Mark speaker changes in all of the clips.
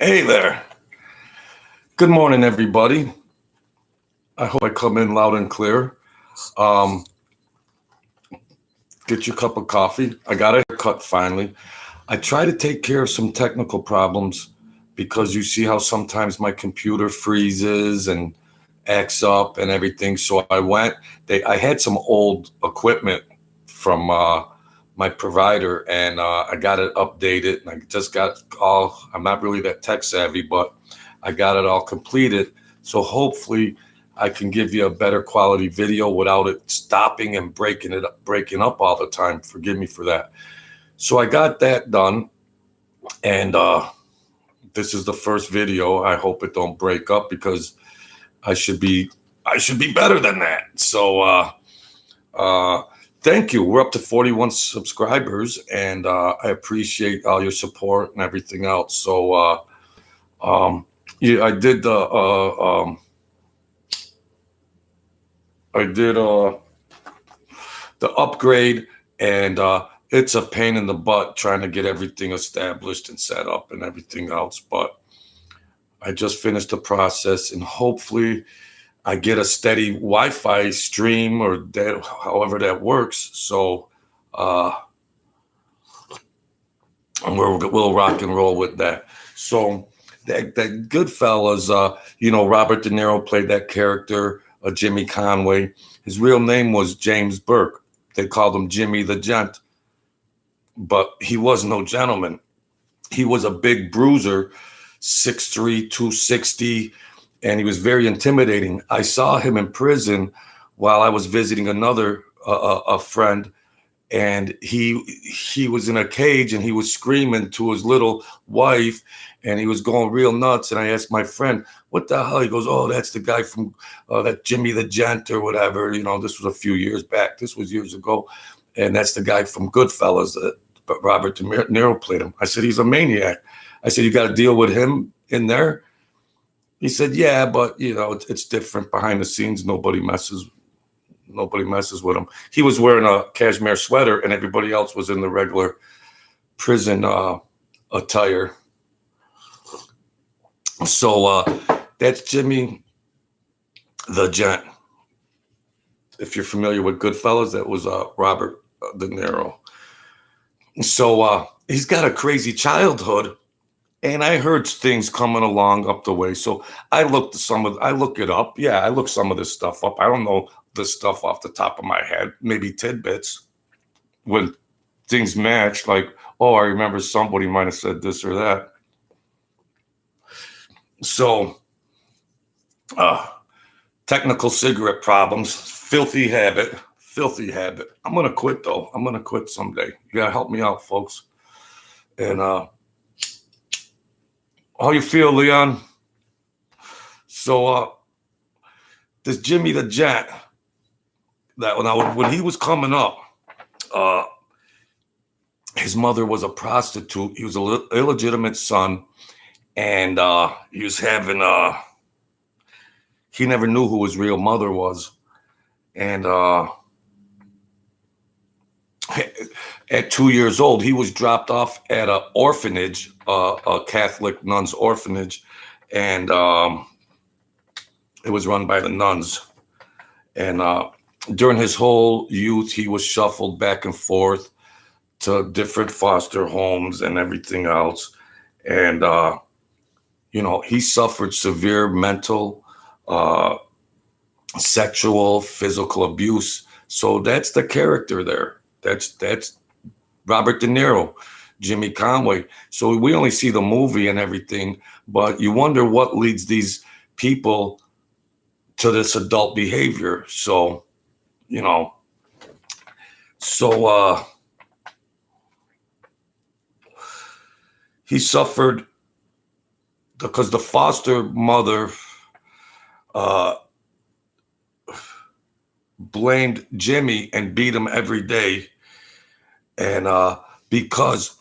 Speaker 1: Hey there. Good morning, everybody. I hope I come in loud and clear. Get your cup of coffee. I got a haircut finally. I try to take care of some technical problems because you see how sometimes my computer freezes and acts up and everything. So I had some old equipment from my provider, and I got it updated, and I just got I'm not really that tech savvy, but I got it all completed. So hopefully I can give you a better quality video without it stopping and breaking up all the time. Forgive me for that. So I got that done, and this is the first video. I hope it don't break up because I should be better than that. So thank you. We're up to 41 subscribers, and I appreciate all your support and everything else. So yeah, I did the upgrade, and it's a pain in the butt trying to get everything established and set up and everything else. But I just finished the process, and hopefully I get a steady Wi-Fi stream or that, however that works. So we'll rock and roll with that. So that GOODFELLAS, Robert DeNiro played that character, Jimmy Conway. His real name was James Burke. They called him Jimmy the Gent, but he was no gentleman. He was a big bruiser, 6'3", 260, and he was very intimidating. I saw him in prison while I was visiting another a friend, and he was in a cage, and he was screaming to his little wife, and he was going real nuts. And I asked my friend, what the hell? He goes, oh, that's the guy from that Jimmy the Gent or whatever. This was a few years back. This was years ago. And that's the guy from GOODFELLAS that Robert De Niro played him. I said, he's a maniac. I said, you got to deal with him in there? He said, yeah, but, it's different behind the scenes. Nobody messes with him. He was wearing a cashmere sweater, and everybody else was in the regular prison attire. So that's Jimmy the Gent. If you're familiar with GOODFELLAS, that was Robert De Niro. So he's got a crazy childhood, and I heard things coming along up the way. So I look it up. Yeah, I looked some of this stuff up. I don't know this stuff off the top of my head, maybe tidbits when things match, like, oh, I remember somebody might have said this or that. So technical cigarette problems, filthy habit. I'm gonna quit though. I'm gonna quit someday. You gotta help me out, folks. And how you feel, Leon? So this Jimmy the Gent, when he was coming up, his mother was a prostitute. He was an illegitimate son, and he was having he never knew who his real mother was. And at 2 years old, he was dropped off at an orphanage, a Catholic nuns orphanage, and it was run by the nuns. And during his whole youth, he was shuffled back and forth to different foster homes and everything else. And, he suffered severe mental, sexual, physical abuse. So that's the character there. That's Robert De Niro, Jimmy Conway. So we only see the movie and everything, but you wonder what leads these people to this adult behavior. So, he suffered because the foster mother blamed Jimmy and beat him every day. And because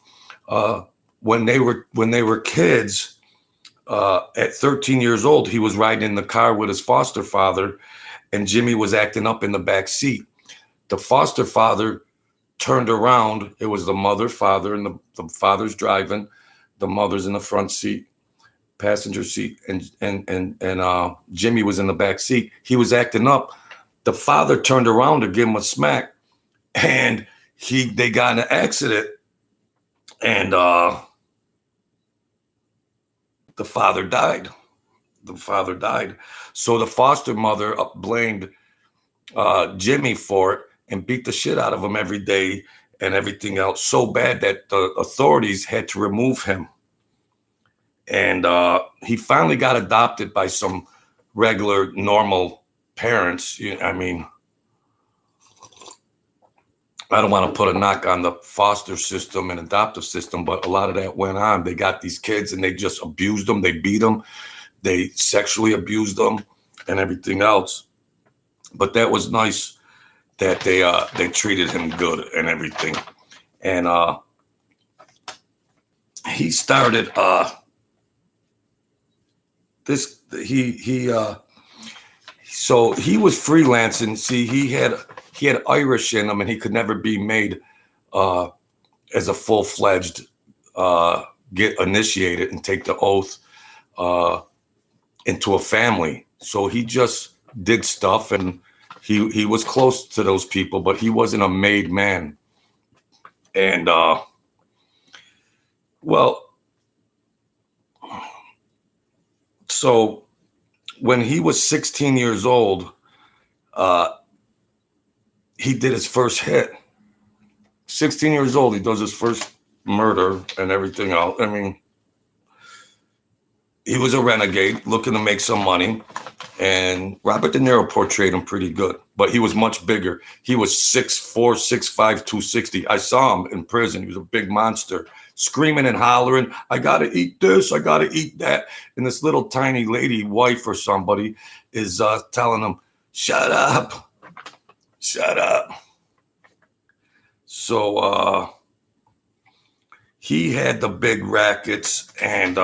Speaker 1: when they were kids, at 13 years old, he was riding in the car with his foster father, and Jimmy was acting up in the back seat. The foster father turned around. It was the mother, father, and the father's driving. The mother's in the front seat. passenger seat, and Jimmy was in the back seat. He was acting up. The father turned around to give him a smack, and they got in an accident, and the father died. The father died. So the foster mother blamed Jimmy for it and beat the shit out of him every day and everything else, so bad that the authorities had to remove him. And he finally got adopted by some regular, normal parents. I mean, I don't want to put a knock on the foster system and adoptive system, but a lot of that went on. They got these kids and they just abused them. They beat them. They sexually abused them and everything else. But that was nice that they treated him good and everything. And he started so he was freelancing. See, he had Irish in him, and he could never be made as a full-fledged get initiated and take the oath into a family. So he just did stuff, and he was close to those people, but he wasn't a made man. And so when he was 16 years old, he did his first hit. 16 years old, he does his first murder and everything else. I mean, he was a renegade looking to make some money, and Robert De Niro portrayed him pretty good, but he was much bigger. He was 6'4", 6'5", 260. I saw him in prison. He was a big monster, screaming and hollering, I got to eat this, I got to eat that. And this little tiny lady, wife or somebody, is telling him, shut up, shut up. So he had the big rackets, and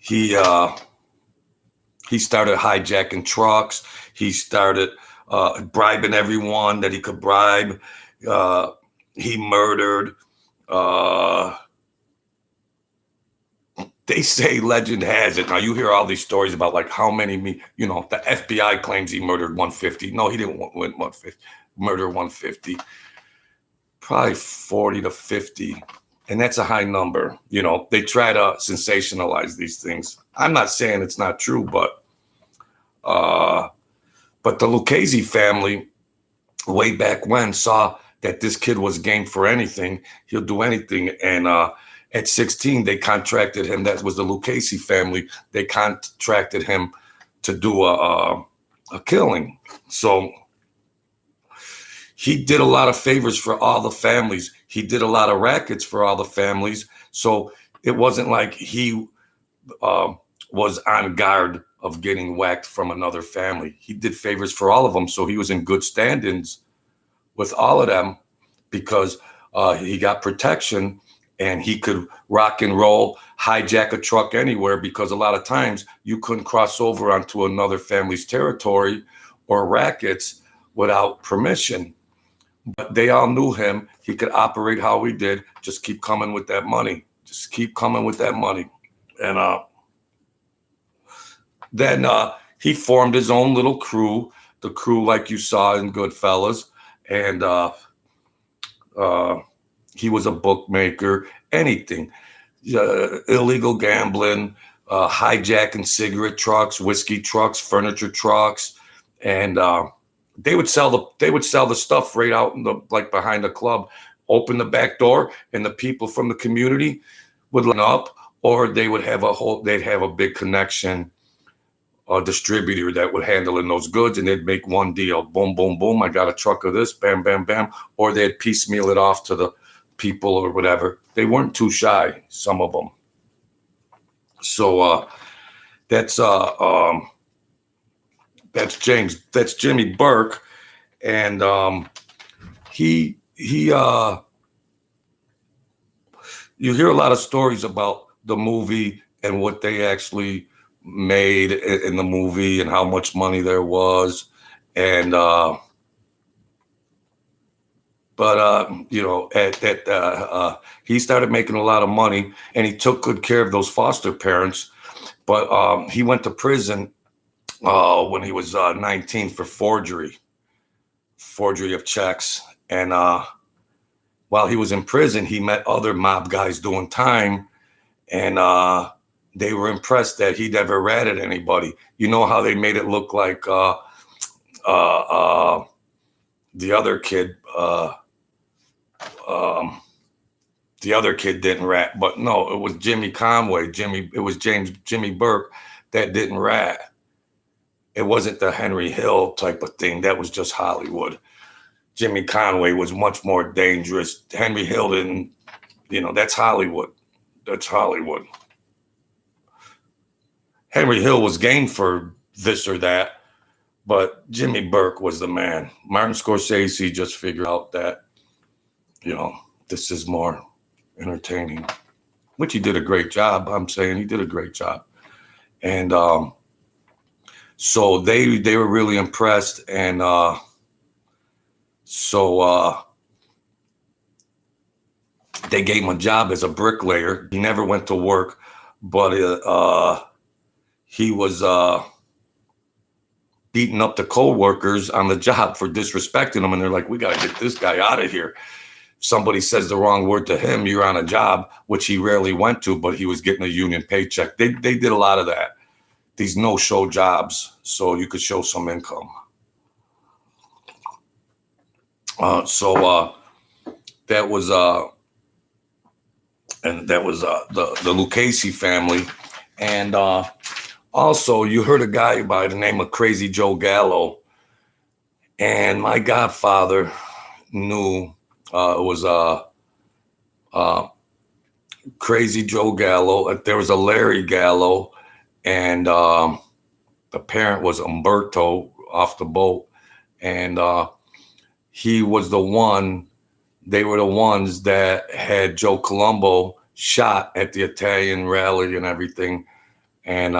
Speaker 1: he started hijacking trucks. He started bribing everyone that he could bribe. He murdered. They say, legend has it. Now you hear all these stories about like how many, the FBI claims he murdered 150. No, he didn't murder 150. Probably 40 to 50. And that's a high number. They try to sensationalize these things. I'm not saying it's not true, but the Lucchese family way back when saw that this kid was game for anything. He'll do anything. And at 16, they contracted him. That was the Lucchese family. They contracted him to do a killing. So he did a lot of favors for all the families. He did a lot of rackets for all the families. So it wasn't like he was on guard of getting whacked from another family. He did favors for all of them. So he was in good standings with all of them because he got protection and he could rock and roll, hijack a truck anywhere, because a lot of times you couldn't cross over onto another family's territory or rackets without permission. But they all knew him. He could operate how he did. Just keep coming with that money. Just keep coming with that money. And then he formed his own little crew, the crew like you saw in Goodfellas. And he was a bookmaker, anything, illegal gambling, hijacking cigarette trucks, whiskey trucks, furniture trucks, and they would sell the stuff right out in behind the club. Open the back door, and the people from the community would line up, or they would have a big connection, a distributor that would handle in those goods, and they'd make one deal. Boom, boom, boom. I got a truck of this. Bam, bam, bam. Or they'd piecemeal it off to the people or whatever. They weren't too shy, some of them. So that's Jimmy Burke, and he you hear a lot of stories about the movie and what they actually made in the movie and how much money there was, and But he started making a lot of money, and he took good care of those foster parents. But he went to prison when he was 19 for forgery of checks. And while he was in prison, he met other mob guys doing time, and they were impressed that he never ratted anybody. You know how they made it look like the other kid. The other kid didn't rat, but no, it was Jimmy Conway. It was Jimmy Burke that didn't rat. It wasn't the Henry Hill type of thing. That was just Hollywood. Jimmy Conway was much more dangerous. Henry Hill didn't, that's Hollywood. That's Hollywood. Henry Hill was game for this or that, but Jimmy Burke was the man. Martin Scorsese just figured out that, this is more entertaining, which he did a great job. I'm saying he did a great job. And so they were really impressed. And so they gave him a job as a bricklayer. He never went to work, but he was beating up the co-workers on the job for disrespecting them. And they're like, we got to get this guy out of here. Somebody says the wrong word to him, you're on a job, which he rarely went to, but he was getting a union paycheck. They did a lot of that, these no-show jobs, so you could show some income. So that was the Lucchese family. And also, you heard a guy by the name of Crazy Joe Gallo. And my godfather knew it was Crazy Joe Gallo. There was a Larry Gallo, and the parent was Umberto off the boat. And he was the one, they were the ones that had Joe Colombo shot at the Italian rally and everything. And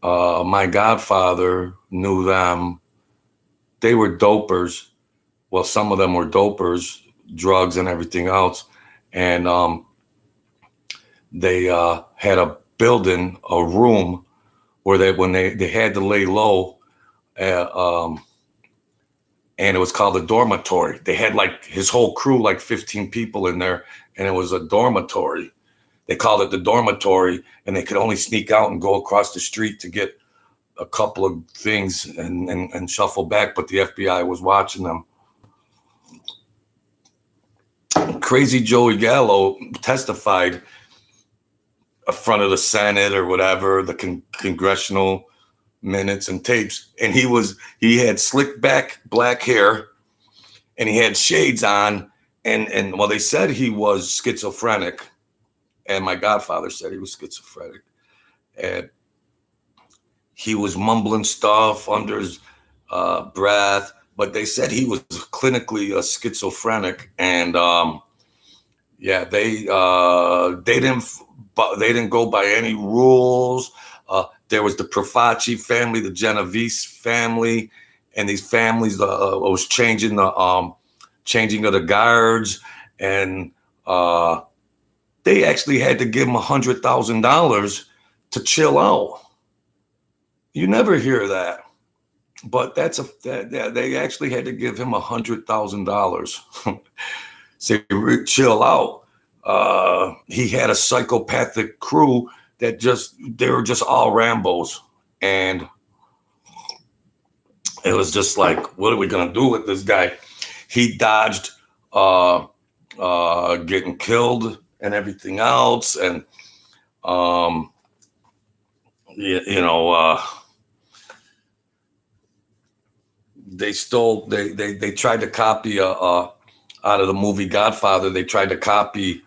Speaker 1: my godfather knew them. They were dopers. Well, some of them were dopers, drugs and everything else. And they had a building, a room where when they had to lay low, and it was called a dormitory. They had like his whole crew, like 15 people in there, and it was a dormitory. They called it the dormitory, and they could only sneak out and go across the street to get a couple of things and shuffle back, but the FBI was watching them. Crazy Joey Gallo testified in front of the Senate or whatever, the congressional minutes and tapes, and he had slick back black hair, and he had shades on, and well, they said he was schizophrenic, and my godfather said he was schizophrenic, and he was mumbling stuff under his breath, but they said he was clinically schizophrenic, and they didn't go by any rules. There was the Profaci family, the Genovese family, and these families was changing of the guards, and they actually had to give him $100,000 to chill out. You never hear that, but they actually had to give him $100,000. Say, chill out. He had a psychopathic crew that they were just all Rambos. And it was just like, what are we going to do with this guy? He dodged getting killed and everything else. And, they tried to copy out of the movie Godfather. They tried to copy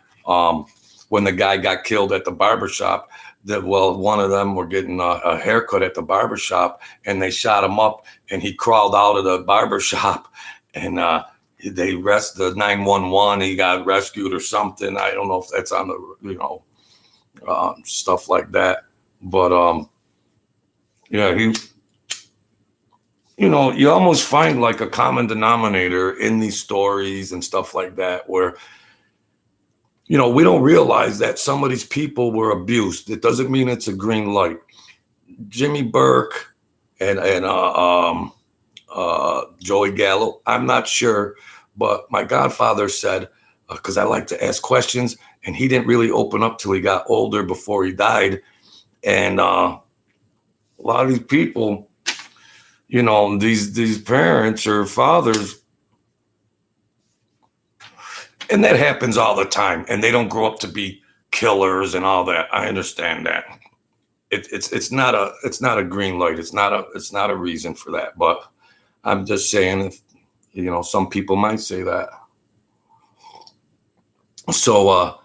Speaker 1: when the guy got killed at the barbershop. One of them were getting a haircut at the barbershop, and they shot him up, and he crawled out of the barbershop, and they arrested 911. He got rescued or something. I don't know if that's on the stuff like that, but he you almost find like a common denominator in these stories and stuff like that, where, we don't realize that some of these people were abused. It doesn't mean it's a green light. Jimmy Burke and Joey Gallo, I'm not sure, but my godfather said, because I like to ask questions, and he didn't really open up till he got older before he died. And a lot of these people, these parents or fathers, and that happens all the time, and they don't grow up to be killers and all that. I understand that. It's not a green light. It's not a reason for that. But I'm just saying, if some people might say that. So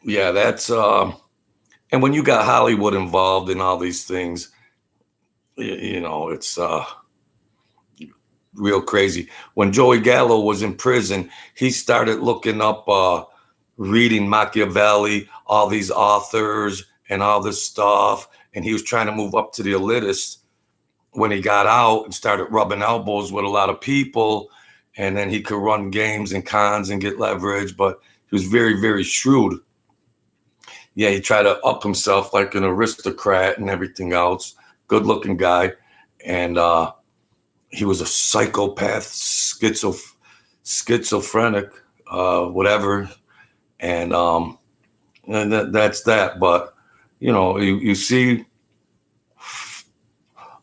Speaker 1: yeah, that's and when you got Hollywood involved in all these things, it's real crazy. When Joey Gallo was in prison, he started looking up, reading Machiavelli, all these authors and all this stuff. And he was trying to move up to the elitists when he got out and started rubbing elbows with a lot of people. And then he could run games and cons and get leverage, but he was very, very shrewd. Yeah, he tried to up himself like an aristocrat and everything else. Good looking guy. And he was a psychopath, schizophrenic, whatever. And that's that. But, you see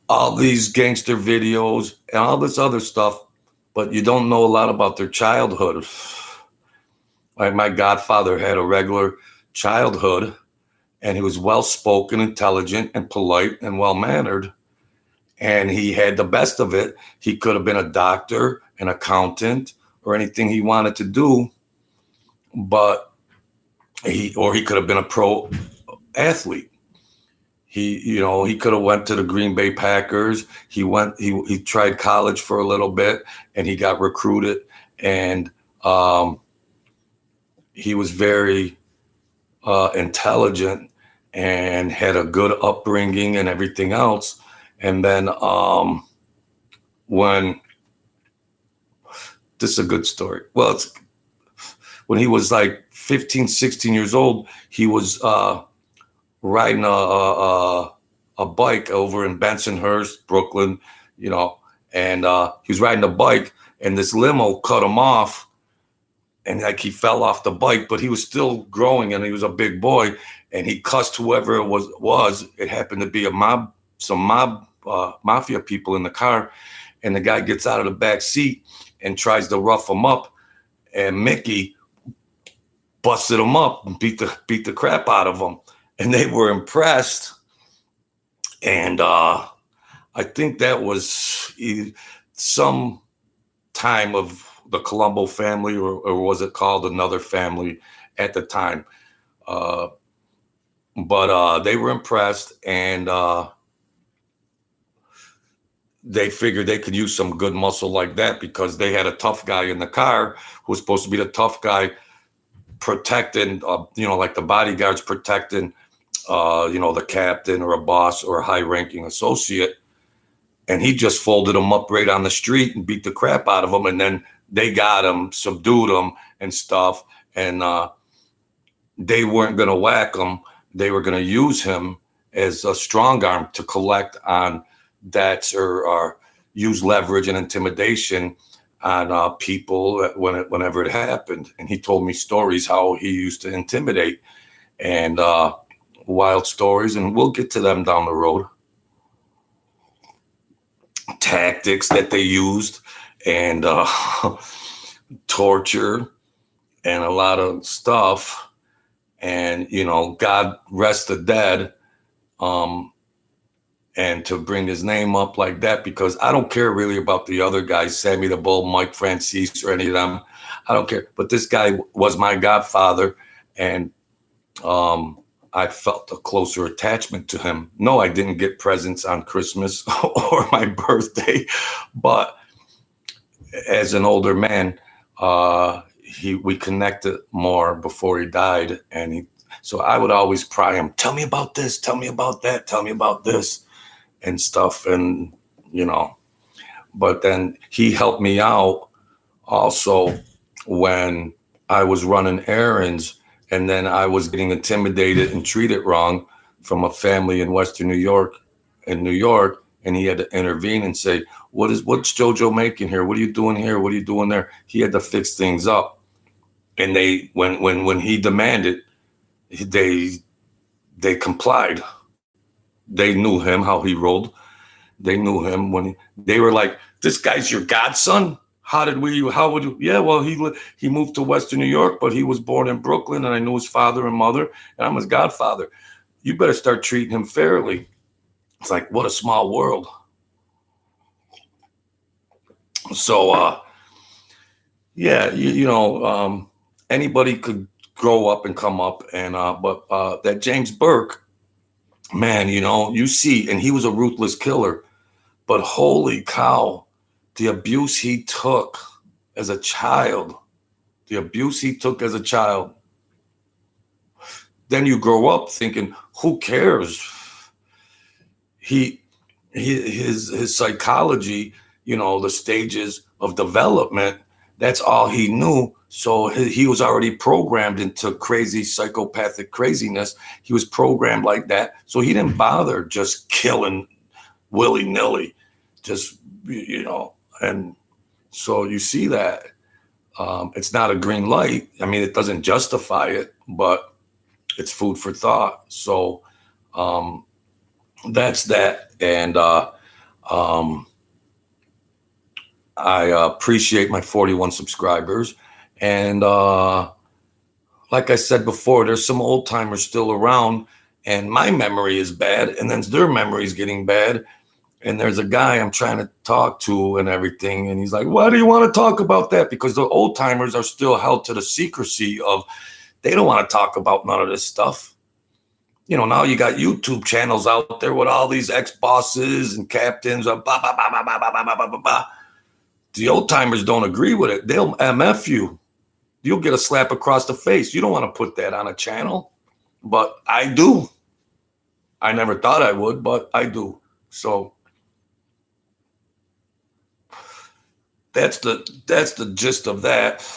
Speaker 1: all these gangster videos and all this other stuff, but you don't know a lot about their childhood. Like my godfather had a regular childhood, and he was well-spoken, intelligent, and polite, and well-mannered. And he had the best of it. He could have been a doctor, an accountant, or anything he wanted to do, but he could have been a pro athlete. He could have went to the Green Bay Packers. He tried college for a little bit, and he got recruited, and he was very intelligent and had a good upbringing and everything else. And then when this is a good story. Well, when he was like 15, 16 years old, he was riding a bike over in Bensonhurst, Brooklyn, and he was riding a bike, and this limo cut him off, and like he fell off the bike, but he was still growing, and he was a big boy, and he cussed whoever it was. It happened to be some mafia people in the car, and the guy gets out of the back seat and tries to rough him up, and Mickey busted him up and beat the crap out of him, and they were impressed. And I think that was some time of the Colombo family, or was it called another family at the time? But they were impressed, and they figured they could use some good muscle like that, because they had a tough guy in the car who was supposed to be the tough guy protecting, like the bodyguards protecting, the captain or a boss or a high-ranking associate. And he just folded him up right on the street and beat the crap out of him. And then they got him, subdued him and stuff. And they weren't going to whack him. They were going to use him as a strong arm to collect on debts or use leverage and intimidation on people whenever it happened. And he told me stories how he used to intimidate, and wild stories, and we'll get to them down the road. Tactics that they used, and torture, and a lot of stuff. And God rest the dead. And to bring his name up like that, because I don't care really about the other guys, Sammy the Bull, Mike Francis, or any of them. I don't care. But this guy was my godfather, and I felt a closer attachment to him. No, I didn't get presents on Christmas or my birthday, but as an older man, we connected more before he died, and so I would always pry him, tell me about this, tell me about that, tell me about this and stuff. And But then he helped me out also when I was running errands, and then I was getting intimidated and treated wrong from a family in Western New York, and he had to intervene and say, what's JoJo making here? What are you doing here? What are you doing there? He had to fix things up. And they, when he demanded, they complied. They knew him, how he rolled. They knew him they were like, this guy's your godson? How would you? Yeah, well, he moved to Western New York, but he was born in Brooklyn, and I knew his father and mother, and I'm his godfather. You better start treating him fairly. It's like, what a small world. So, yeah, anybody could grow up and come up, and but that James Burke, man, you see, and he was a ruthless killer, but holy cow, the abuse he took as a child, then you grow up thinking, who cares? His psychology, the stages of development, that's all he knew. So he was already programmed into crazy psychopathic craziness. He was programmed like that. So he didn't bother just killing willy-nilly, just, and so you see that it's not a green light. I mean, it doesn't justify it, but it's food for thought. So that's that. And I appreciate my 41 subscribers. And like I said before, there's some old timers still around, and my memory is bad, and then their memory is getting bad. And there's a guy I'm trying to talk to and everything, and he's like, why do you want to talk about that? Because the old timers are still held to the secrecy of, they don't want to talk about none of this stuff. Now you got YouTube channels out there with all these ex-bosses and captains, blah, blah, blah, blah, blah, blah, blah, blah, blah. The old timers don't agree with it. They'll MF you. You'll get a slap across the face. You don't want to put that on a channel, but I do. I never thought I would, but I do. So that's the gist of that.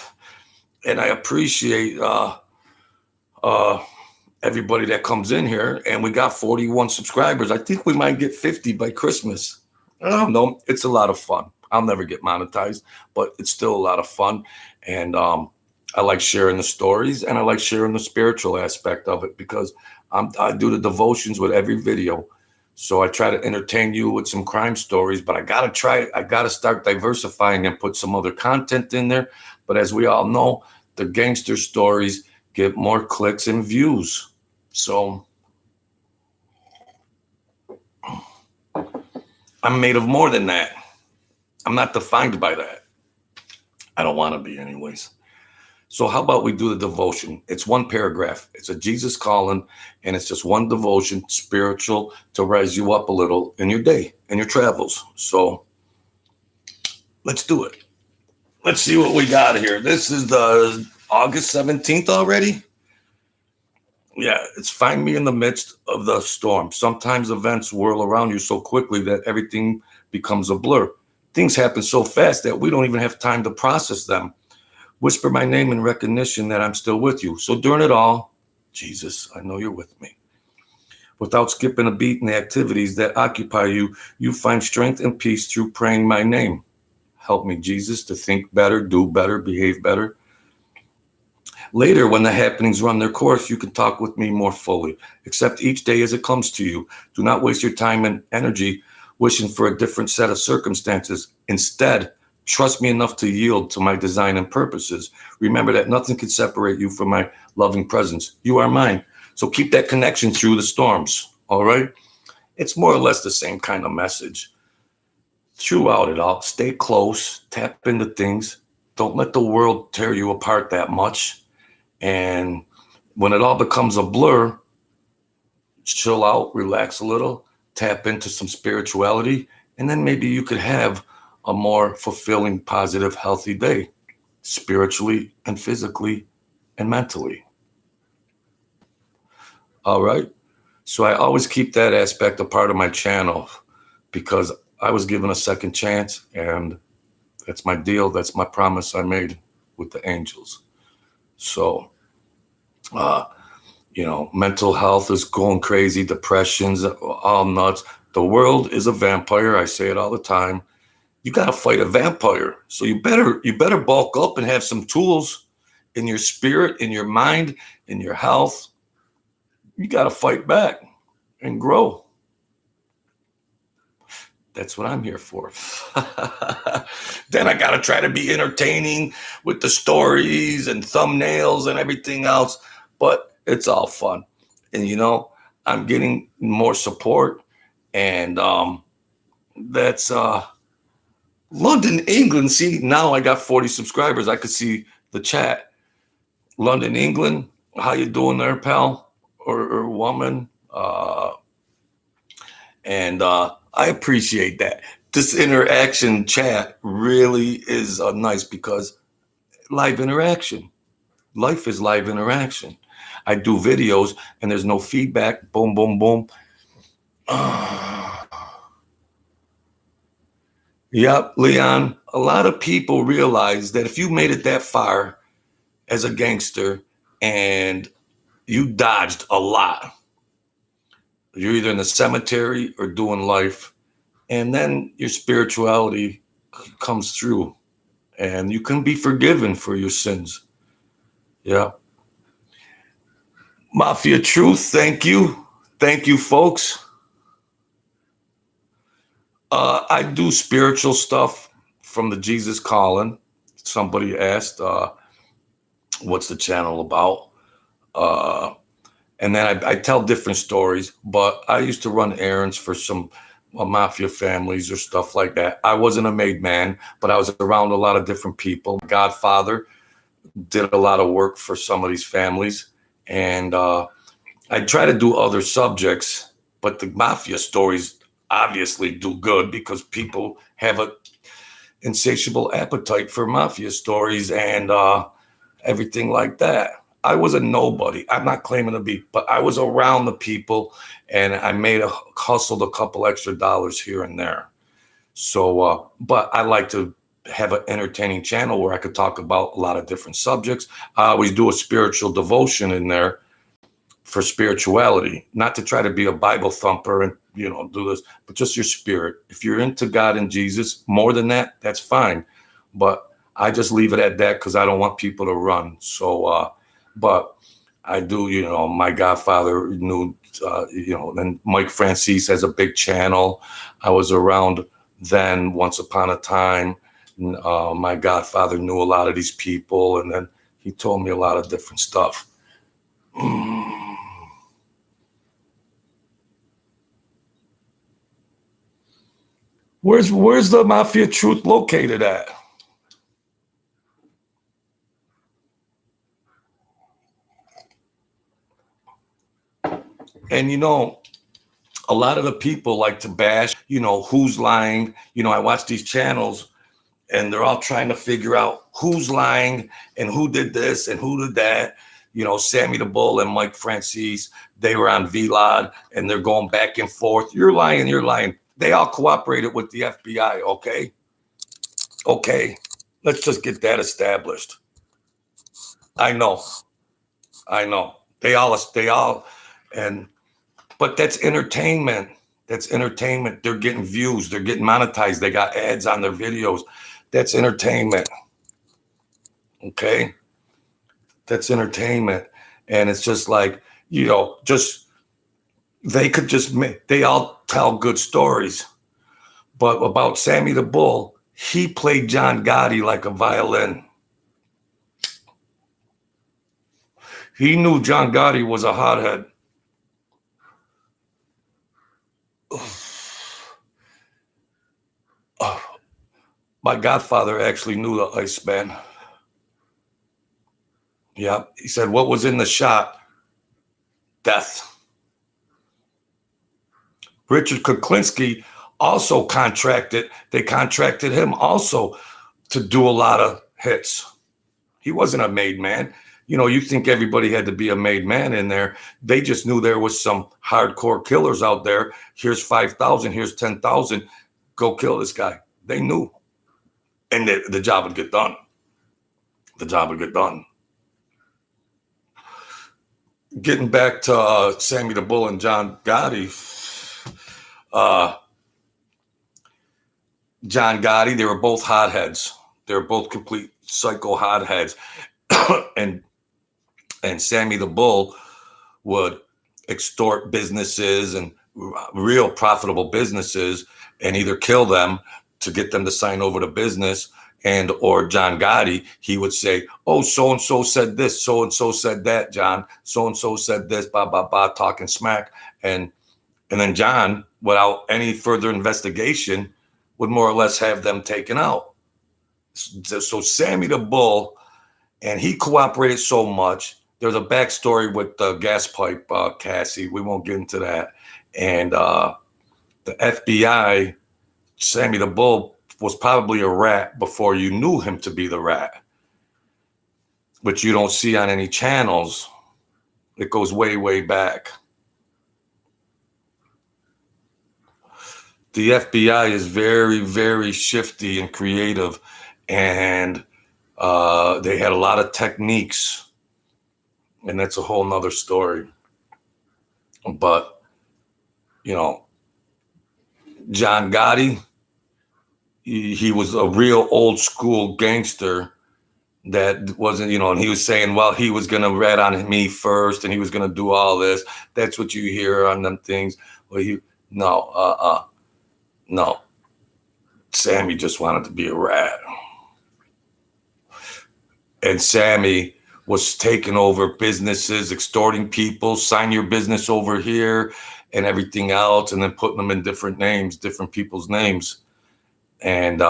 Speaker 1: And I appreciate everybody that comes in here, and we got 41 subscribers. I think we might get 50 by Christmas. I don't know. It's a lot of fun. I'll never get monetized, but it's still a lot of fun. And I like sharing the stories, and I like sharing the spiritual aspect of it, because I do the devotions with every video. So I try to entertain you with some crime stories, but I got to start diversifying and put some other content in there. But as we all know, the gangster stories get more clicks and views. So I'm made of more than that. I'm not defined by that. I don't want to be anyways. So how about we do the devotion? It's one paragraph. It's a Jesus calling, and it's just one devotion, spiritual, to rise you up a little in your day and your travels. So let's do it. Let's see what we got here. This is the August 17th already. Yeah, it's find me in the midst of the storm. Sometimes events whirl around you so quickly that everything becomes a blur. Things happen so fast that we don't even have time to process them. Whisper my name in recognition that I'm still with you. So during it all, Jesus, I know you're with me. Without skipping a beat in the activities that occupy you, you find strength and peace through praying my name. Help me, Jesus, to think better, do better, behave better. Later, when the happenings run their course, you can talk with me more fully. Accept each day as it comes to you. Do not waste your time and energy wishing for a different set of circumstances. Instead, trust me enough to yield to my design and purposes. Remember that nothing can separate you from my loving presence. You are mine. So keep that connection through the storms, all right? It's more or less the same kind of message. Throughout it all, stay close, tap into things. Don't let the world tear you apart that much. And when it all becomes a blur, chill out, relax a little, tap into some spirituality, and then maybe you could have a more fulfilling, positive, healthy day, spiritually and physically and mentally. All right. So I always keep that aspect a part of my channel, because I was given a second chance, and that's my deal. That's my promise I made with the angels. So, mental health is going crazy, depression's all nuts. The world is a vampire. I say it all the time. You got to fight a vampire. So you better bulk up and have some tools in your spirit, in your mind, in your health. You got to fight back and grow. That's what I'm here for. Then I got to try to be entertaining with the stories and thumbnails and everything else. But it's all fun. And, I'm getting more support. And that's London, England. See, now I got 40 subscribers. I could see the chat. London, England. How you doing there, pal or woman? And I appreciate that. This interaction chat really is nice because live interaction. Life is live interaction. I do videos and there's no feedback. Boom, boom, boom. Yep, Leon. A lot of people realize that if you made it that far as a gangster and you dodged a lot, you're either in the cemetery or doing life, and then your spirituality comes through and you can be forgiven for your sins. Yeah. Mafia Truth, thank you. Thank you, folks. I do spiritual stuff from the Jesus Calling. Somebody asked, what's the channel about? And then I tell different stories, but I used to run errands for some mafia families or stuff like that. I wasn't a made man, but I was around a lot of different people. My godfather did a lot of work for some of these families. And I try to do other subjects, but the mafia stories obviously do good because people have an insatiable appetite for mafia stories and everything like that. I was a nobody. I'm not claiming to be, but I was around the people and I hustled a couple extra dollars here and there. So, but I like to have an entertaining channel where I could talk about a lot of different subjects. I always do a spiritual devotion in there for spirituality, not to try to be a Bible thumper and, do this, but just your spirit. If you're into God and Jesus, more than that, that's fine. But I just leave it at that because I don't want people to run. So, but I do, my godfather knew, and Mike Francis has a big channel. I was around then once upon a time. My godfather knew a lot of these people, and then he told me a lot of different stuff. Where's the Mafia Truth located at? And a lot of the people like to bash, who's lying. I watch these channels and they're all trying to figure out who's lying and who did this and who did that. Sammy the Bull and Mike Francis, they were on VLOD and they're going back and forth. You're lying, you're lying. They all cooperated with the FBI, okay? Okay, let's just get that established. I know. They all, but that's entertainment. That's entertainment. They're getting views. They're getting monetized. They got ads on their videos. That's entertainment. Okay? That's entertainment. And it's just like, they all tell good stories. But about Sammy the Bull, he played John Gotti like a violin. He knew John Gotti was a hothead. My godfather actually knew the Iceman. Yeah, he said, what was in the shot? Death. Richard Kuklinski also they contracted him also to do a lot of hits. He wasn't a made man. You think everybody had to be a made man in there. They just knew there was some hardcore killers out there. Here's 5,000, here's 10,000. go kill this guy. They knew. And the job would get done. The job would get done. Getting back to Sammy the Bull and John Gotti. John Gotti, they were both hotheads. They were both complete psycho hotheads. and Sammy the Bull would extort businesses and real profitable businesses and either kill them to get them to sign over the business, and or John Gotti, he would say, oh, so-and-so said this, so-and-so said that, John, so-and-so said this, blah, blah, blah, talking smack. And then John, without any further investigation, would more or less have them taken out. So Sammy the Bull, and he cooperated so much. There's a backstory with the gas pipe, Cassie. We won't get into that. And the FBI, Sammy the Bull was probably a rat before you knew him to be the rat, which you don't see on any channels. It goes way, way back. The FBI is very, very shifty and creative, and they had a lot of techniques, and that's a whole nother story. But, you know, John Gotti, he was a real old school gangster that wasn't, you know, and he was saying, well, he was going to rat on me first and he was going to do all this. That's what you hear on them things. Well, no. Sammy just wanted to be a rat. And Sammy was taking over businesses, extorting people, sign your business over here and everything else, and then putting them in different names, different people's names. And,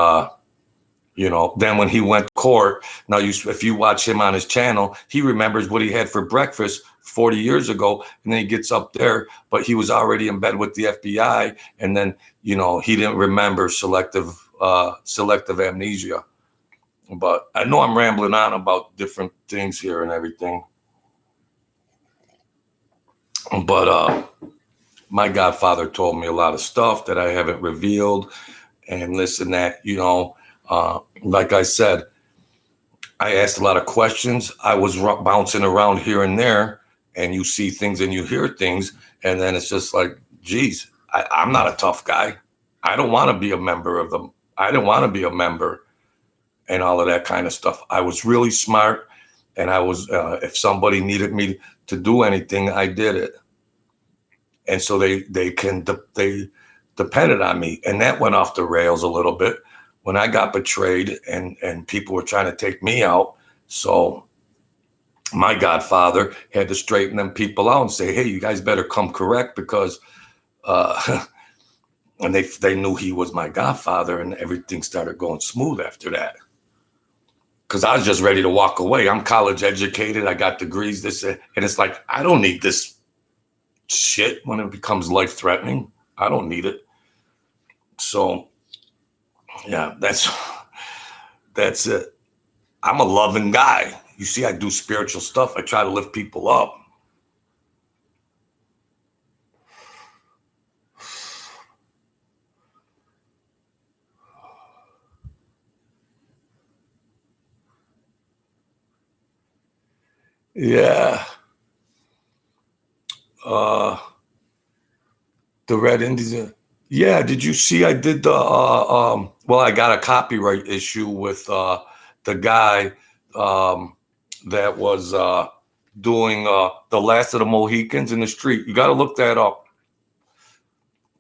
Speaker 1: you know, then when he went to court, now if you watch him on his channel, he remembers what he had for breakfast 40 years ago, and then he gets up there, but he was already in bed with the FBI, and then, you know, he didn't remember selective amnesia. But I know I'm rambling on about different things here and everything. But my godfather told me a lot of stuff that I haven't revealed, and this and that, you know. Like I said, I asked a lot of questions. I was bouncing around here and there, and you see things and you hear things, and then it's just like, geez, I'm not a tough guy. I don't want to be a member of them. I didn't want to be a member and all of that kind of stuff. I was really smart, and I was, if somebody needed me to do anything, I did it. And so they depended on me, and that went off the rails a little bit when I got betrayed and people were trying to take me out. So my godfather had to straighten them people out and say, hey, you guys better come correct, because and they knew he was my godfather, and everything started going smooth after that. Because I was just ready to walk away. I'm college educated. I got degrees, this, and it's like, I don't need this shit when it becomes life-threatening. I don't need it. So, yeah, that's it. I'm a loving guy. You see, I do spiritual stuff. I try to lift people up. Yeah. The Red Indies. Yeah, did you see I did the well, I got a copyright issue with the guy that was doing The Last of the Mohicans in the street. You got to look that up.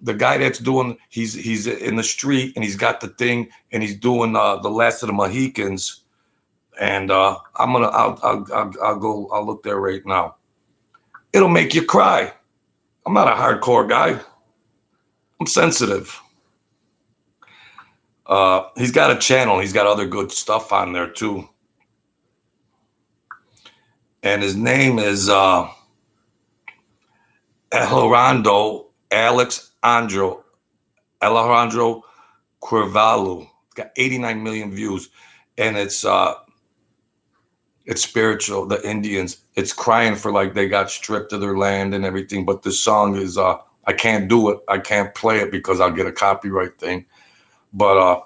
Speaker 1: The guy that's doing, he's in the street and he's got the thing and he's doing The Last of the Mohicans. And I'll look there right now. It'll make you cry. I'm not a hardcore guy. I'm sensitive. He's got a channel. He's got other good stuff on there too. And his name is Alejandro Cuervalo. It's got 89 million views. And it's spiritual. The Indians, it's crying for like they got stripped of their land and everything. But the song is, I can't do it. I can't play it because I'll get a copyright thing. But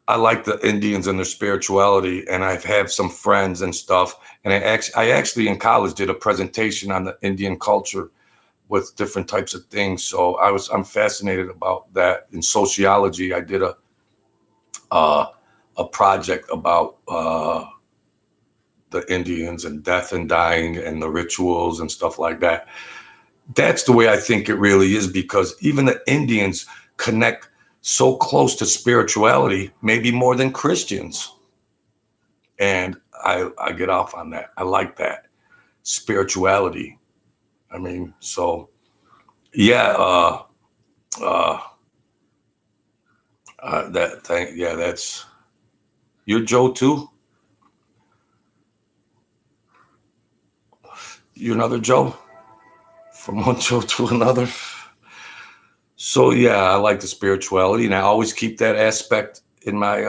Speaker 1: I like the Indians and their spirituality, and I've had some friends and stuff. And I actually in college did a presentation on the Indian culture with different types of things. So I'm fascinated about that. In sociology, I did a project about the Indians and death and dying and the rituals and stuff like that. That's the way I think it really is, because even the Indians connect so close to spirituality, maybe more than Christians. And I get off on that. I like that spirituality. I mean, so yeah, that thing. Yeah, that's you're Joe too. You another Joe from one Joe to another. So yeah, I like the spirituality, and I always keep that aspect in my.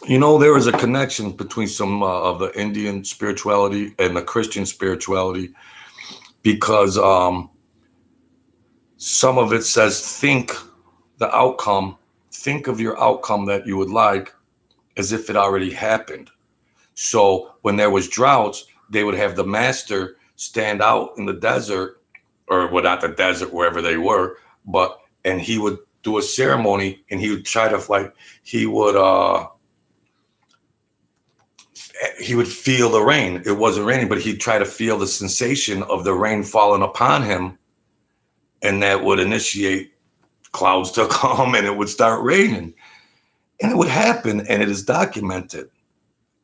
Speaker 1: There is a connection between some of the Indian spirituality and the Christian spirituality, because some of it says think of your outcome that you would like as if it already happened. So when there was droughts, they would have the master stand out in the desert, or well, not the desert, wherever they were, and he would do a ceremony, and he would try to he would feel the rain. It wasn't raining, but he'd try to feel the sensation of the rain falling upon him, and that would initiate clouds to come, and it would start raining, and it would happen, and it is documented.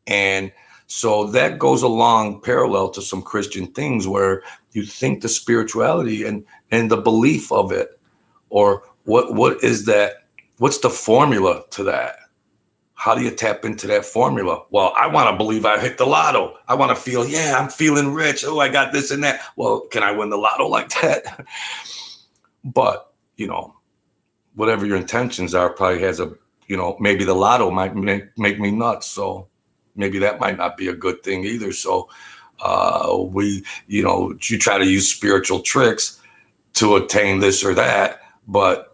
Speaker 1: And so that goes along parallel to some Christian things where you think the spirituality and the belief of it, or what is that? What's the formula to that? How do you tap into that formula? Well, I want to believe I hit the lotto. I want to feel, yeah, I'm feeling rich. Oh, I got this and that. Well, can I win the lotto like that? But, whatever your intentions are probably has maybe the lotto might make me nuts. So maybe that might not be a good thing either. So you try to use spiritual tricks to attain this or that, but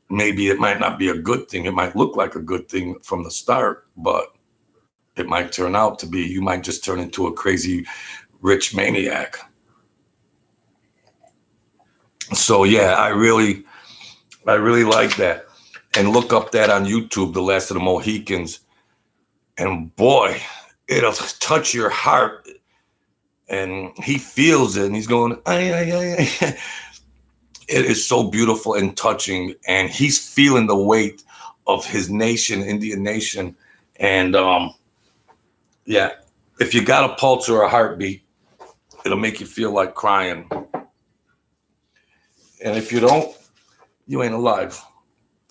Speaker 1: maybe it might not be a good thing. It might look like a good thing from the start, but it might turn out to be, you might just turn into a crazy rich maniac. So yeah, I really like that. And look up that on YouTube, The Last of the Mohicans. And boy, it'll touch your heart. And he feels it, and he's going, ay, ay, ay, ay. It is so beautiful and touching, and he's feeling the weight of his nation, Indian nation. And yeah, if you got a pulse or a heartbeat, it'll make you feel like crying. And if you don't, you ain't alive.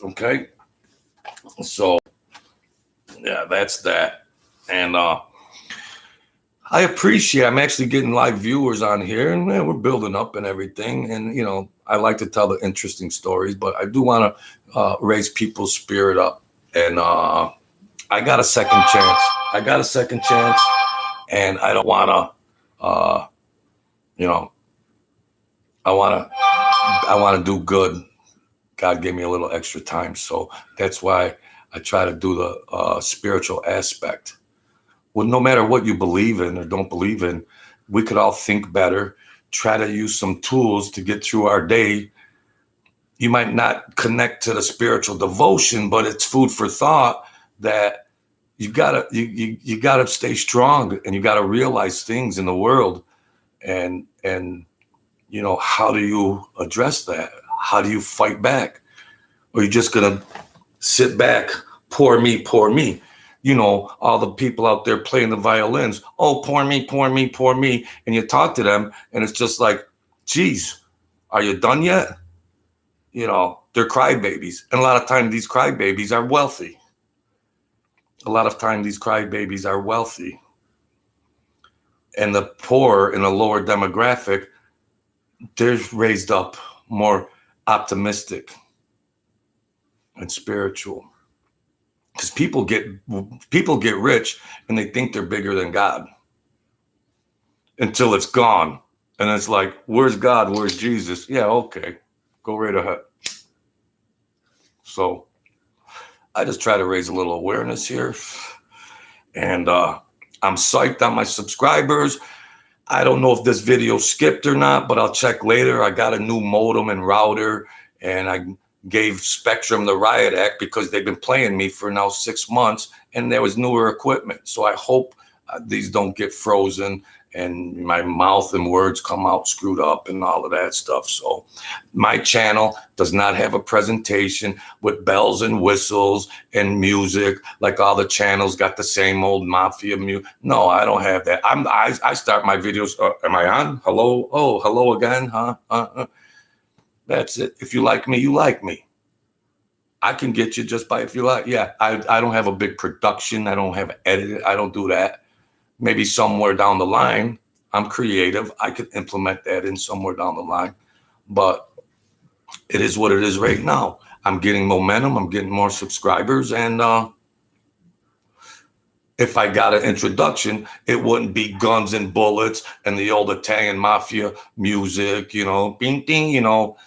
Speaker 1: Okay? So yeah, that's that. And I appreciate, I'm actually getting live viewers on here, and we're building up and everything. And, I like to tell the interesting stories, but I do want to raise people's spirit up. And I got a second chance. And I don't want to, I want to do good. God gave me a little extra time. So that's why I try to do the spiritual aspect. Well, no matter what you believe in or don't believe in, we could all think better, try to use some tools to get through our day. You might not connect to the spiritual devotion, but it's food for thought that you gotta stay strong, and you gotta realize things in the world. And how do you address that? How do you fight back? Or are you just gonna sit back, poor me, poor me? All the people out there playing the violins. Oh, poor me, poor me, poor me. And you talk to them, and it's just like, geez, are you done yet? They're crybabies. And a lot of times these crybabies are wealthy. And the poor in a lower demographic, they're raised up more optimistic and spiritual. Because people get rich and they think they're bigger than God until it's gone. And it's like, where's God? Where's Jesus? Yeah, okay. Go right ahead. So I just try to raise a little awareness here. And I'm psyched on my subscribers. I don't know if this video skipped or not, but I'll check later. I got a new modem and router, and I gave Spectrum the riot act because they've been playing me for now 6 months, and there was newer equipment. So I hope these don't get frozen and my mouth and words come out screwed up and all of that stuff. So my channel does not have a presentation with bells and whistles and music like all the channels got the same old mafia music. No, I don't have that. I start my videos. Am I on? Hello? Oh, hello again, huh? That's it. If you like me, you like me. I can get you just by if you like. Yeah, I don't have a big production. I don't have edited. I don't do that. Maybe somewhere down the line, I'm creative. I could implement that in somewhere down the line. But it is what it is right now. I'm getting momentum. I'm getting more subscribers. And if I got an introduction, it wouldn't be guns and bullets and the old Italian mafia music, you know, bing, ding, you know.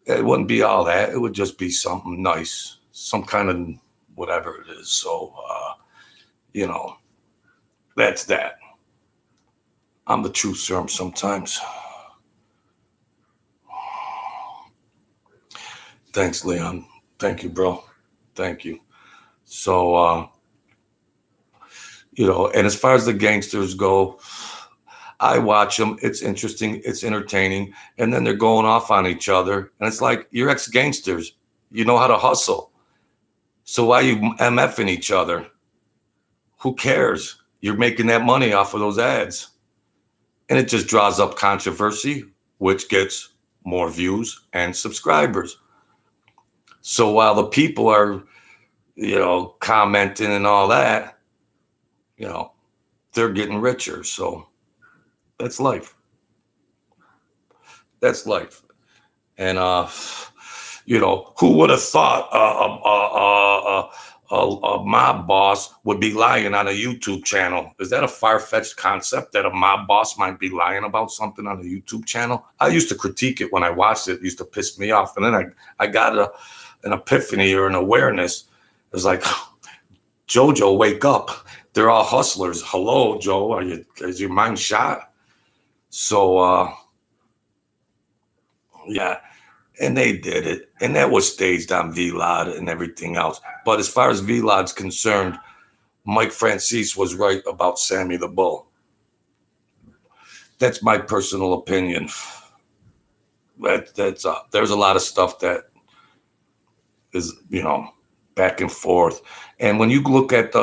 Speaker 1: It wouldn't be all that. It would just be something nice, some kind of whatever it is. So, you know, that's that. I'm the truth serum sometimes. Thanks, Leon. Thank you, bro. Thank you. So, you know, and as far as the gangsters go, I watch them. It's interesting. It's entertaining. And then they're going off on each other. And it's like, you're ex-gangsters. You know how to hustle. So why are you MFing each other? Who cares? You're making that money off of those ads. And it just draws up controversy, which gets more views and subscribers. So while the people are, you know, commenting and all that, you know, they're getting richer. So that's life. That's life. And, you know, who would have thought a mob boss would be lying on a YouTube channel? Is that a far-fetched concept that a mob boss might be lying about something on a YouTube channel? I used to critique it when I watched it. It used to piss me off. And then I got an epiphany or an awareness. It was like, Jojo, wake up. They're all hustlers. Hello, Joe. Is your mind shot? So, yeah. And they did it. And that was staged on VLOD and everything else. But as far as VLOD's concerned, Mike Francis was right about Sammy the Bull. That's my personal opinion. There's a lot of stuff that is, you know, back and forth. And when you look at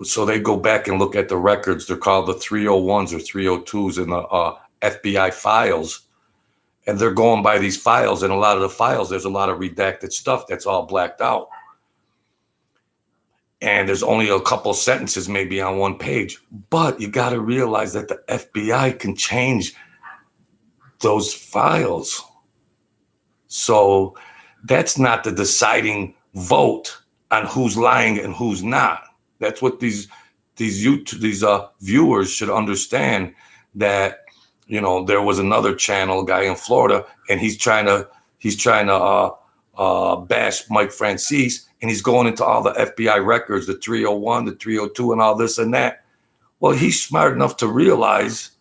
Speaker 1: so they go back and look at the records, they're called the 301s or 302s in the FBI files. And they're going by these files, and a lot of the files, there's a lot of redacted stuff that's all blacked out. And there's only a couple sentences maybe on one page. But you got to realize that the FBI can change those files. So that's not the deciding vote on who's lying and who's not. That's what these viewers should understand, that, you know, there was another channel guy in Florida, and he's trying to bash Mike Francis, and he's going into all the FBI records, the 301, the 302, and all this and that. Well, he's smart enough to realize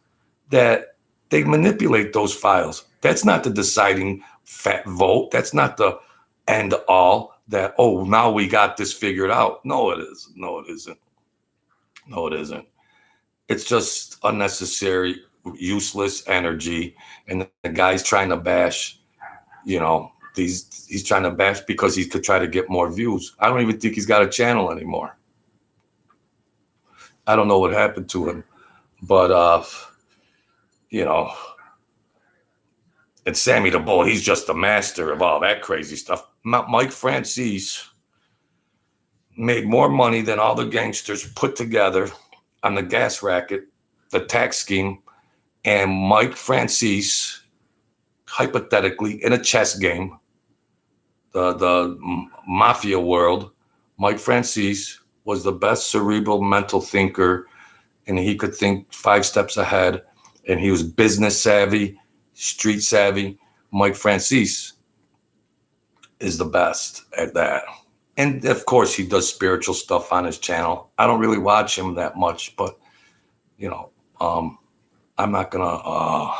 Speaker 1: that they manipulate those files. That's not the deciding vote. That's not the end all. That, oh, now we got this figured out. No, it is. No, it isn't. No, it isn't. It's just unnecessary, useless energy. And the guy's trying to bash, you know, he's trying to bash because he could try to get more views. I don't even think he's got a channel anymore. I don't know what happened to him, but you know, and Sammy the Bull, he's just the master of all that crazy stuff. Mike Francis made more money than all the gangsters put together on the gas racket, the tax scheme, and Mike Francis, hypothetically, in a chess game, the mafia world, Mike Francis was the best cerebral mental thinker, and he could think 5 steps ahead, and he was business savvy, street savvy. Mike Francis is the best at that. And of course, he does spiritual stuff on his channel. I don't really watch him that much, but you know, I'm not gonna.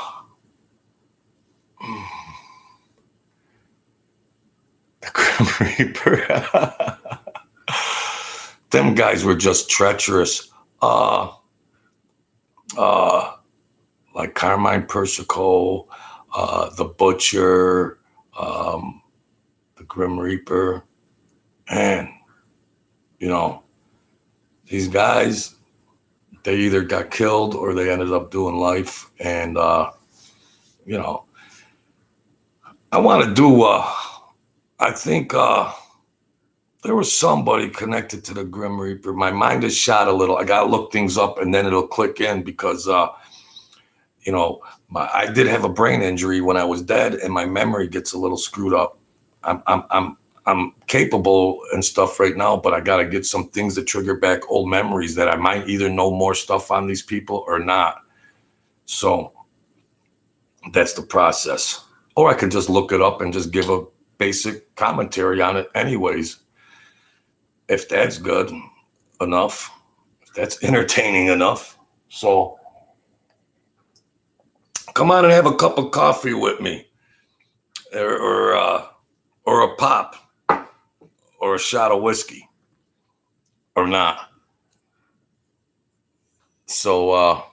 Speaker 1: The Grim Reaper. Them guys were just treacherous. Like Carmine Persico, the Butcher, the Grim Reaper. Man, you know, these guys, they either got killed or they ended up doing life. And, you know, I want to do, I think there was somebody connected to the Grim Reaper. My mind is shot a little. I got to look things up and then it'll click in because, you know, I did have a brain injury when I was dead and my memory gets a little screwed up. I'm capable and stuff right now, but I got to get some things that trigger back old memories that I might either know more stuff on these people or not. So that's the process. Or I could just look it up and just give a basic commentary on it anyways. If that's good enough, if that's entertaining enough. So come on and have a cup of coffee with me or a pop. Or a shot of whiskey, or not. So,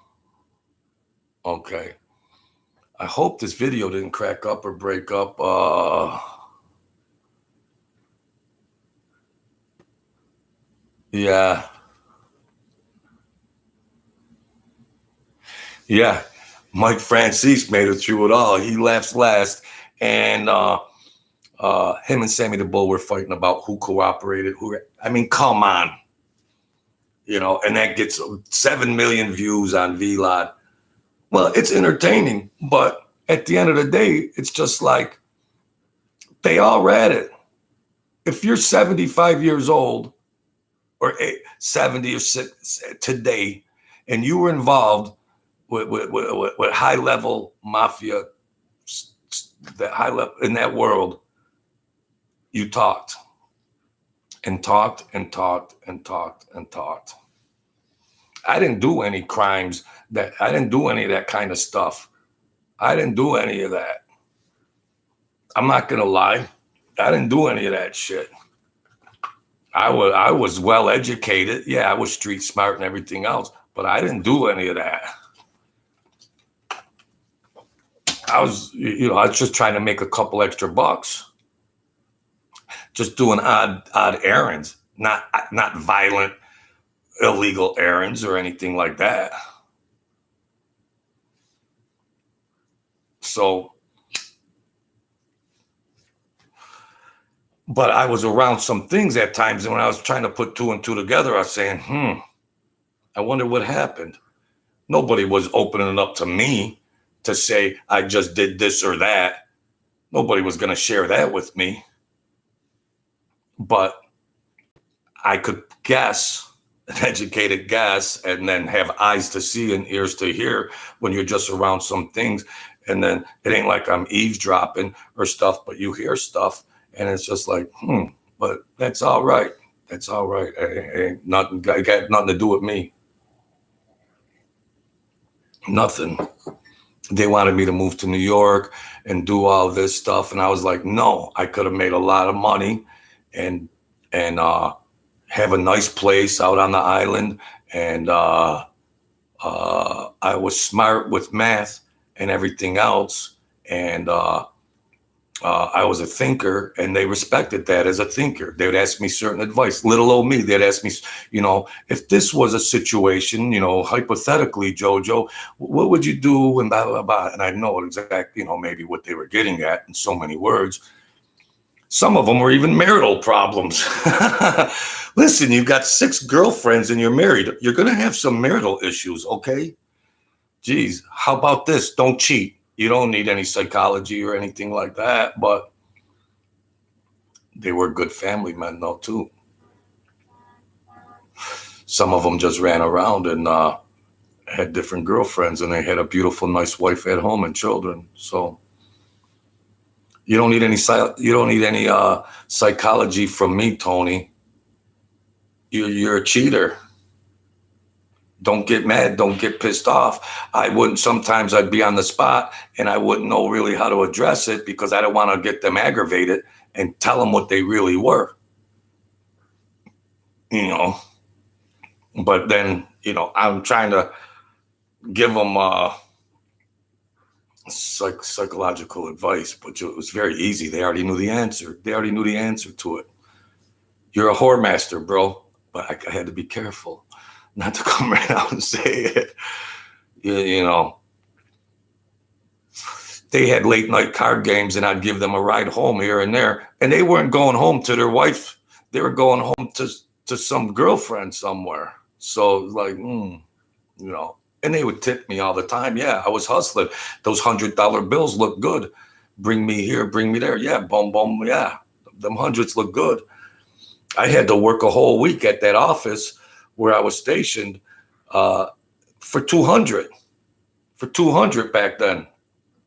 Speaker 1: okay. I hope this video didn't crack up or break up. Yeah. Yeah. Mike Francis made it through it all. He laughs last. And, him and Sammy the Bull were fighting about who cooperated, I mean, come on. You know, and that gets 7 million views on VLOD. Well, it's entertaining, but at the end of the day, it's just like they all read it. If you're 75 years old or 70 or 6 today, and you were involved with high-level mafia, that high level in that world, you talked and talked and talked and talked and talked. I didn't do any crimes I didn't do any of that kind of stuff. I didn't do any of that. I'm not going to lie. I didn't do any of that shit. I was well educated. Yeah, I was street smart and everything else, but I didn't do any of that. I was just trying to make a couple extra bucks. Just doing odd errands, not violent, illegal errands or anything like that. So, but I was around some things at times, and when I was trying to put 2 and 2 together, I was saying, I wonder what happened. Nobody was opening up to me to say I just did this or that. Nobody was going to share that with me. But I could guess, an educated guess, and then have eyes to see and ears to hear when you're just around some things. And then it ain't like I'm eavesdropping or stuff, but you hear stuff. And it's just like, but that's all right. That's all right. It got nothing to do with me. Nothing. They wanted me to move to New York and do all this stuff. And I was like, no, I could have made a lot of money and have a nice place out on the island. And I was smart with math and everything else. And I was a thinker, and they respected that as a thinker. They would ask me certain advice. Little old me, they'd ask me, if this was a situation, hypothetically, Jojo, what would you do? And blah, blah, blah. And I know exactly, maybe what they were getting at in so many words. Some of them were even marital problems. Listen, you've got 6 girlfriends and you're married. You're going to have some marital issues, okay? Geez, how about this? Don't cheat. You don't need any psychology or anything like that, but they were good family men, though, too. Some of them just ran around and had different girlfriends, and they had a beautiful, nice wife at home and children. So You don't need any psychology from me, Tony. You're a cheater. Don't get mad. Don't get pissed off. Sometimes I'd be on the spot and I wouldn't know really how to address it because I don't want to get them aggravated and tell them what they really were. But then, I'm trying to give them psychological advice, but it was very easy. They already knew the answer. They already knew the answer to it. You're a whore master, bro. But I had to be careful not to come right out and say it. They had late night card games and I'd give them a ride home here and there. And they weren't going home to their wife. They were going home to some girlfriend somewhere. So like, and they would tip me all the time. Yeah, I was hustling. Those $100 bills look good. Bring me here, bring me there. Yeah, boom, boom. Yeah, them hundreds look good. I had to work a whole week at that office where I was stationed for 200. For 200 back then.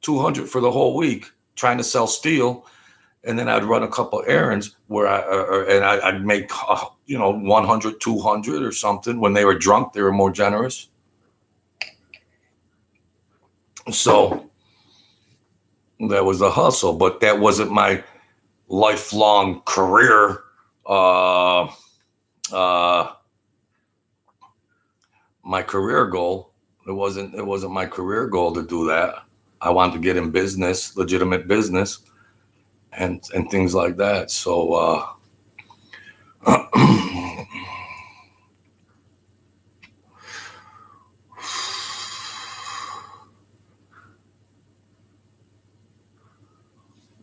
Speaker 1: 200 for the whole week, trying to sell steel. And then I'd run a couple errands where I'd make, 100, 200 or something. When they were drunk, they were more generous. So that was the hustle, but that wasn't my lifelong career. My career goal. It wasn't my career goal to do that. I wanted to get in business, legitimate business, and things like that. So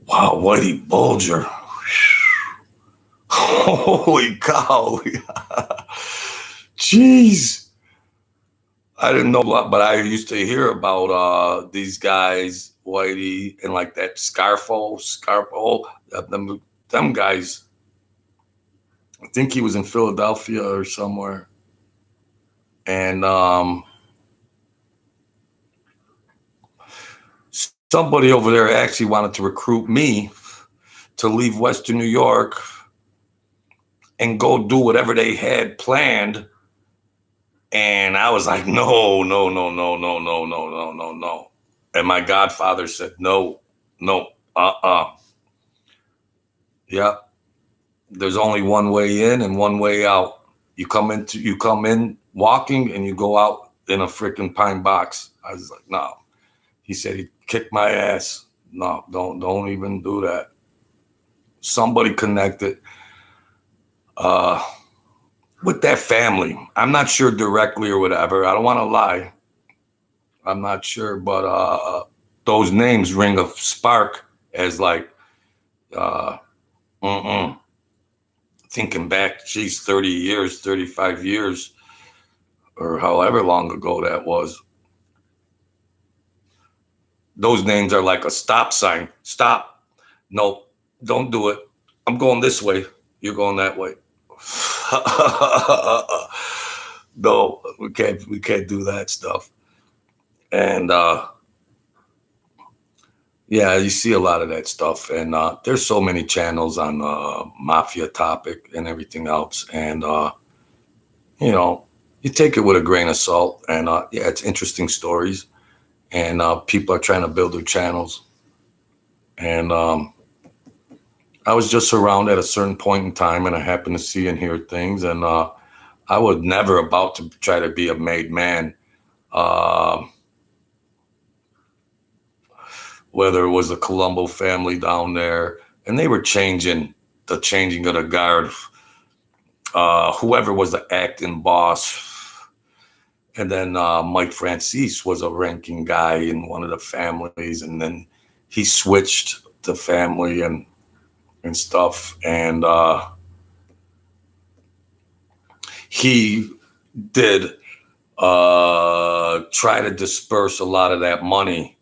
Speaker 1: wow, Whitey Bulger. Holy cow. Jeez. I didn't know a lot, but I used to hear about these guys, Whitey, and like that Scarfo, them guys. I think he was in Philadelphia or somewhere. And somebody over there actually wanted to recruit me to leave Western New York and go do whatever they had planned. And I was like, no. And my godfather said, no. Yeah. There's only one way in and one way out. You come in walking and you go out in a freaking pine box. I was like, no. He said he'd kick my ass. No, don't even do that. Somebody connected with that family. I'm not sure directly or whatever. I don't want to lie. I'm not sure, but those names ring a spark as like, thinking back, 30 years, 35 years, or however long ago that was. Those names are like a stop sign. Stop. No, don't do it. I'm going this way. You're going that way. No, we can't do that stuff. And yeah, you see a lot of that stuff. And there's so many channels on mafia topic and everything else. And you take it with a grain of salt. And yeah, it's interesting stories. And people are trying to build their channels. And I was just around at a certain point in time, and I happened to see and hear things. And I was never about to try to be a made man, whether it was the Colombo family down there, and they were changing of the guard, whoever was the acting boss. And then Mike Francis was a ranking guy in one of the families, and then he switched the family and stuff. And he did try to disperse a lot of that money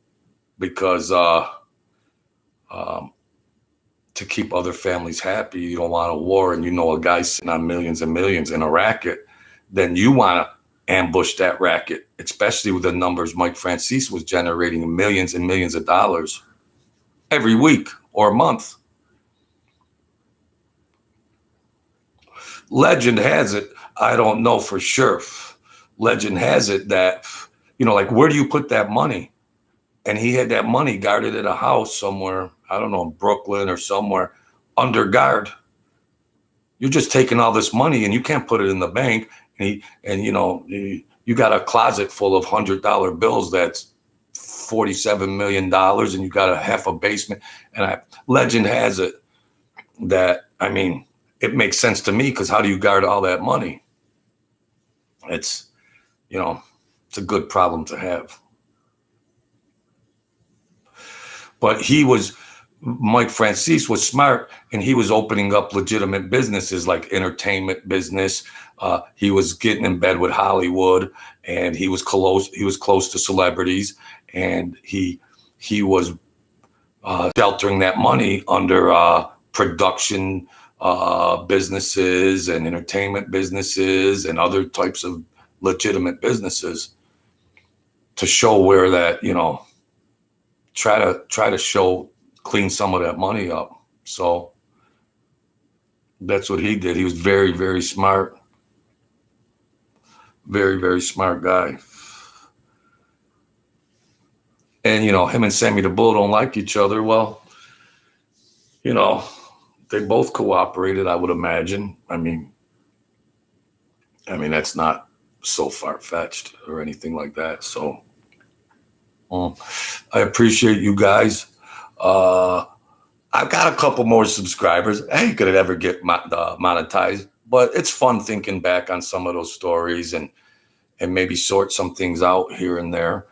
Speaker 1: because to keep other families happy, you don't want a war, and a guy's sitting on millions and millions in a racket, then you want to ambush that racket, especially with the numbers Mike Francis was generating, millions and millions of dollars every week. or a month. Legend has it, I don't know for sure. Legend has it that, like, where do you put that money? And he had that money guarded at a house somewhere, I don't know, in Brooklyn or somewhere, under guard. You're just taking all this money and you can't put it in the bank. And you got a closet full of $100 bills that's $47 million, and you got a half a basement. And legend has it that, it makes sense to me, because how do you guard all that money? It's a good problem to have. But Mike Francis was smart, and he was opening up legitimate businesses like entertainment business. He was getting in bed with Hollywood, and he was close to celebrities, and he was sheltering that money under production businesses and entertainment businesses and other types of legitimate businesses, to show where that, try to clean some of that money up. So that's what he did. He was very, very smart. Very, very smart guy. And, him and Sammy the Bull don't like each other. Well, they both cooperated, I would imagine. That's not so far-fetched or anything like that. So I appreciate you guys. I've got a couple more subscribers. I ain't gonna ever get monetized, but it's fun thinking back on some of those stories and maybe sort some things out here and there.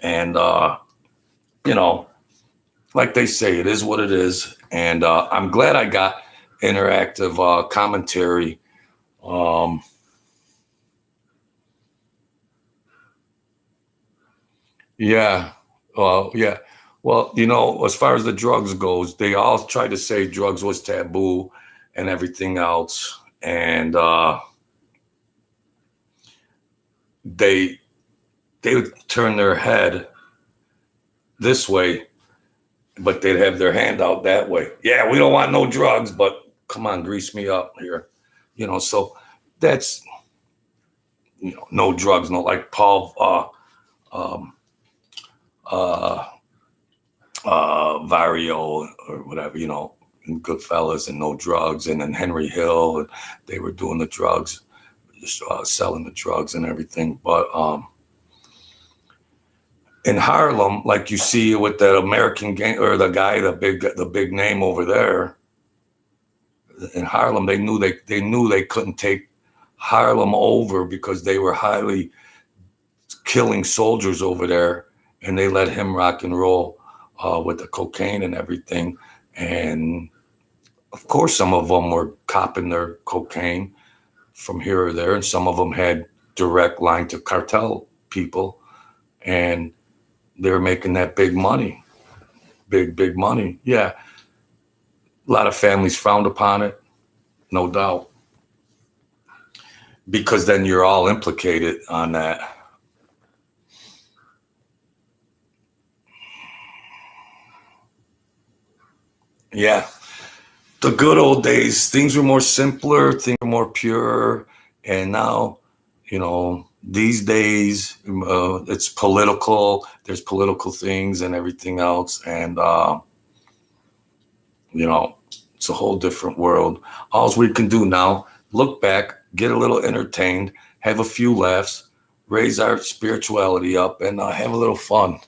Speaker 1: And like they say, it is what it is. And I'm glad I got interactive commentary. Yeah. Yeah. Well, as far as the drugs goes, they all tried to say drugs was taboo and everything else. And they would turn their head this way, but they'd have their hand out that way. Yeah, we don't want no drugs, but come on, grease me up here. So that's, no drugs, no, like Paul Vario or whatever, in GOODFELLAS, and no drugs. And then Henry Hill, and they were doing the drugs, just selling the drugs and everything. But in Harlem, like you see with that American gang, or the guy, the big name over there in Harlem, they knew they couldn't take Harlem over, because they were highly killing soldiers over there, and they let him rock and roll with the cocaine and everything. And of course, some of them were copping their cocaine from here or there, and some of them had direct line to cartel people, and they were making that big money, big money. Yeah. A lot of families frowned upon it, no doubt, because then you're all implicated on that. Yeah. The good old days, things were more simpler, things were more pure. And now, these days, it's political. There's political things and everything else. And, it's a whole different world. All we can do now, look back, get a little entertained, have a few laughs, raise our spirituality up, and have a little fun.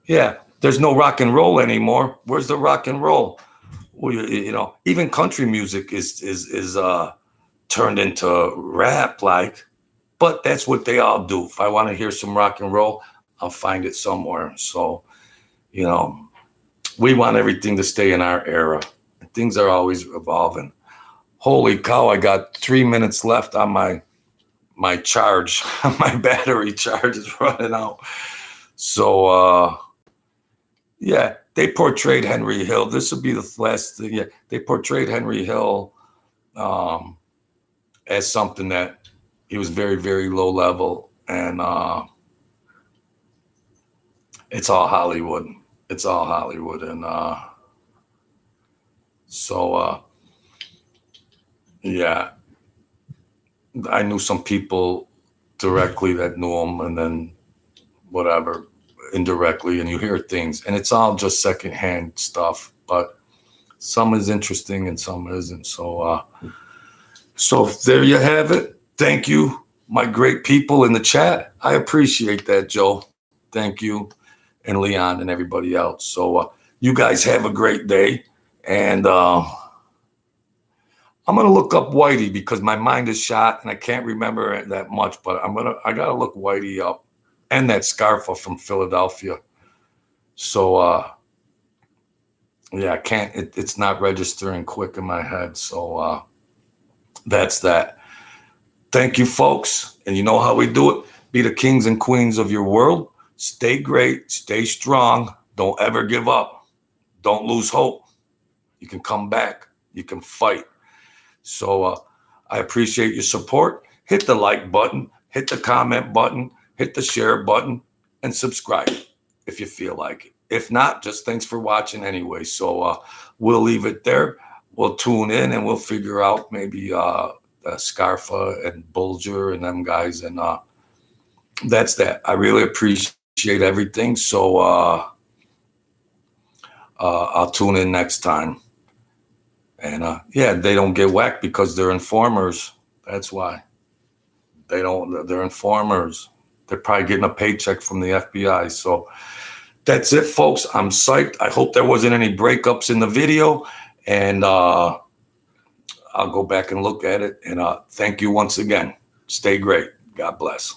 Speaker 1: Yeah, there's no rock and roll anymore. Where's the rock and roll? Well, even country music is turned into rap, like, but that's what they all do. If I want to hear some rock and roll, I'll find it somewhere. So, we want everything to stay in our era. Things are always evolving. Holy cow, I got 3 minutes left on my charge. My battery charge is running out. So, yeah, they portrayed Henry Hill. This will be the last thing. Yeah, they portrayed Henry Hill as something that he was very, very low level. And it's all Hollywood. It's all Hollywood. And so yeah, I knew some people directly that knew him, and then whatever indirectly, and you hear things, and it's all just secondhand stuff, but some is interesting and some isn't. So there you have it. Thank you, my great people in the chat. I appreciate that, Joe. Thank you, and Leon and everybody else. So you guys have a great day, and I'm gonna look up Whitey because my mind is shot and I can't remember it that much. But I gotta look Whitey up, and that Scarfa from Philadelphia. So yeah, I can't. It's not registering quick in my head. So that's that. Thank you, folks. And you know how we do it. Be the kings and queens of your world. Stay great. Stay strong. Don't ever give up. Don't lose hope. You can come back. You can fight. So I appreciate your support. Hit the like button. Hit the comment button. Hit the share button. And subscribe if you feel like it. If not, just thanks for watching anyway. So we'll leave it there. We'll tune in and we'll figure out maybe Scarfa and Bulger and them guys. And that's that. I really appreciate everything. So I'll tune in next time. And yeah, they don't get whacked because they're informers. That's why. They're informers. They're probably getting a paycheck from the FBI. So that's it, folks. I'm psyched. I hope there wasn't any breakups in the video. And I'll go back and look at it. And thank you once again. Stay great. God bless.